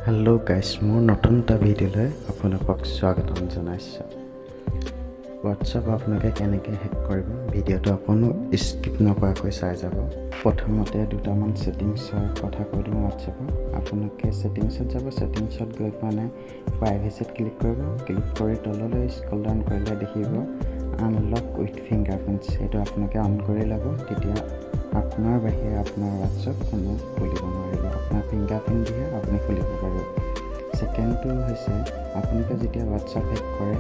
Hello guys, মোৰ নতুন এটা ভিডিঅ'লৈ আপোনালোকক স্বাগতম জনাইছোঁ। WhatsApp আপোনালোকে কেনেকৈ হেক কৰিব ভিডিঅ'টো আপুনি স্কিপ নকৰাকৈ চাই যাব। প্ৰথমতে দুটামান সেটিংছৰ কথা কৈ দিম WhatsAppৰ। আপোনালোকে সেটিংছত যাব, সেটিংছত গৈ মানে প্ৰাইভেচিত ক্লিক কৰিব। ক্লিক কৰি তললৈ স্ক্ৰল ডাউন কৰিলে দেখিব আনলক উইথ ফিংগাৰপ্ৰিণ্টছ। এইটো আপোনালোকে অন কৰি ল'ব, তেতিয়া আপোনাৰ বাহিৰে আপোনাৰ WhatsApp কোনো খুলিব নোৱাৰিব। আপোনাৰ ফিংগাৰপ্ৰিণ্ট দিয়ে আপুনি খুলিব পাৰিব। সেকেণ্ডটো হৈছে আপোনালোকে যেতিয়া WhatsApp হেক কৰে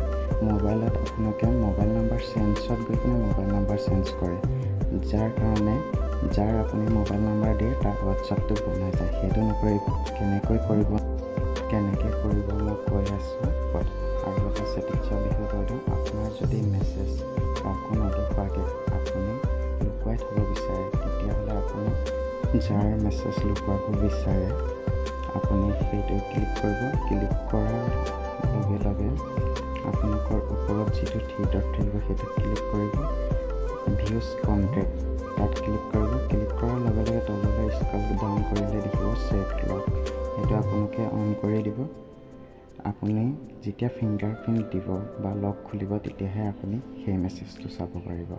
মোবাইলত আপোনালোকে মোবাইল নম্বৰ চেঞ্জত গৈ কিনে মোবাইল নম্বৰ চেঞ্জ কৰে, যাৰ কাৰণে যাৰ আপুনি মোবাইল নম্বৰ দিয়ে তাৰ WhatsAppটো বনাই যায়। সেইটো নকৰিব। কেনেকৈ কৰিব মই কৈ আছোঁ। আৰু এটা ছেটিংছৰ বিষয়ে কৈ দিওঁ। আপোনাৰ যদি মেছেজ কাকো নলুকুৱাকৈ আপুনি লুকুৱাই থ'ব বিচাৰে, তেতিয়াহ'লে আপুনি যাৰ মেছেজ লুকুৱাব বিচাৰে আপুনি সেইটো ক্লিক কৰিব। ক্লিক কৰাৰ লগে লগে আপোনালোকৰ ওপৰত যিটো থ্ৰী ডট থাকিব সেইটোত ক্লিক কৰিব। ভিউজ কণ্টেক্ট তাত ক্লিক কৰিব। ক্লিক কৰাৰ লগে লগে তললৈ স্ক্ৰল ডাউন কৰিলে দেখিব ছেভ লক। সেইটো আপোনালোকে অন কৰি দিব। আপুনি যেতিয়া ফিংগাৰপ্ৰিণ্ট দিব বা লক খুলিব তেতিয়াহে আপুনি সেই মেছেজটো চাব পাৰিব।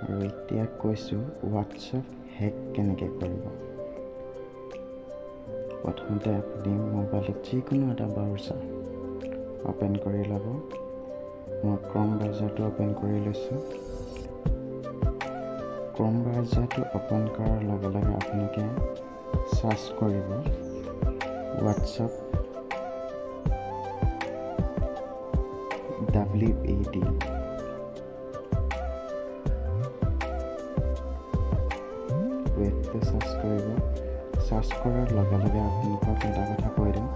আৰু এতিয়া কৈছোঁ WhatsApp হেক কেনেকৈ কৰিব। প্ৰথমতে আপুনি মোবাইলত যিকোনো এটা ব্ৰাউজাৰ অ'পেন কৰি ল'ব। মই ক্ৰম ব্ৰাউজাৰটো অ'পেন কৰি লৈছোঁ। ক্ৰম ব্ৰাউজাৰটো অ'পেন কৰাৰ লগে লগে আপোনালোকে চাৰ্চ কৰিব WhatsApp WAD। ৱেবটো চাৰ্চ কৰিব। চাৰ্চ কৰাৰ লগে লগে আপোনালোকক এটা কথা কৈ দিম,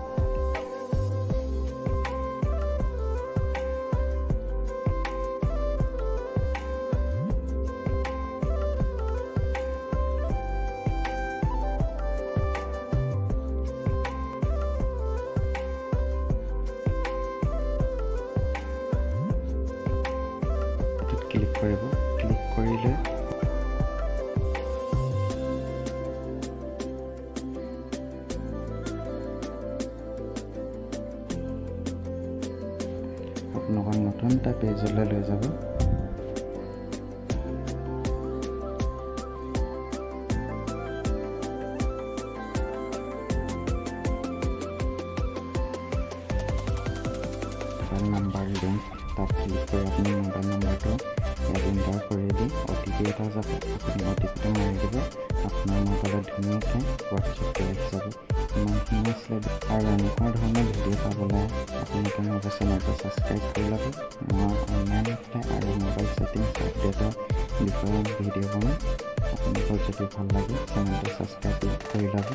এইটোত ক্লিক কৰিব। ক্লিক কৰিলে আপোনালোকক নতুন এটা পেজলৈ লৈ যাব। মোবাইল নাম্বাৰ লিংক তাত ক্লিক কৰি আপুনি মোবাইল নাম্বাৰটো এণ্টাৰ কৰি দি OTP এটা যাব। আপুনি OTPটো মাৰি দিব। আপোনাৰ মোবাইলত ধুনীয়াকৈ WhatsAppটো আহি যাব। ইমানখিনি আছিলে। আৰু এনেকুৱা ধৰণৰ ভিডিঅ' পাবলৈ আপোনালোকে মোৰ চেনেলটো ছাবস্ক্ৰাইব কৰি ল'ব। মই অনলাইন এপ্লাই আৰু মোবাইল ছেটিংছ আপডেটৰ বিষয়ে ভিডিঅ' বনাম। আপোনালোকৰ যদি ভাল লাগে চেনেলটো ছাবস্ক্ৰাইব কৰি ল'ব।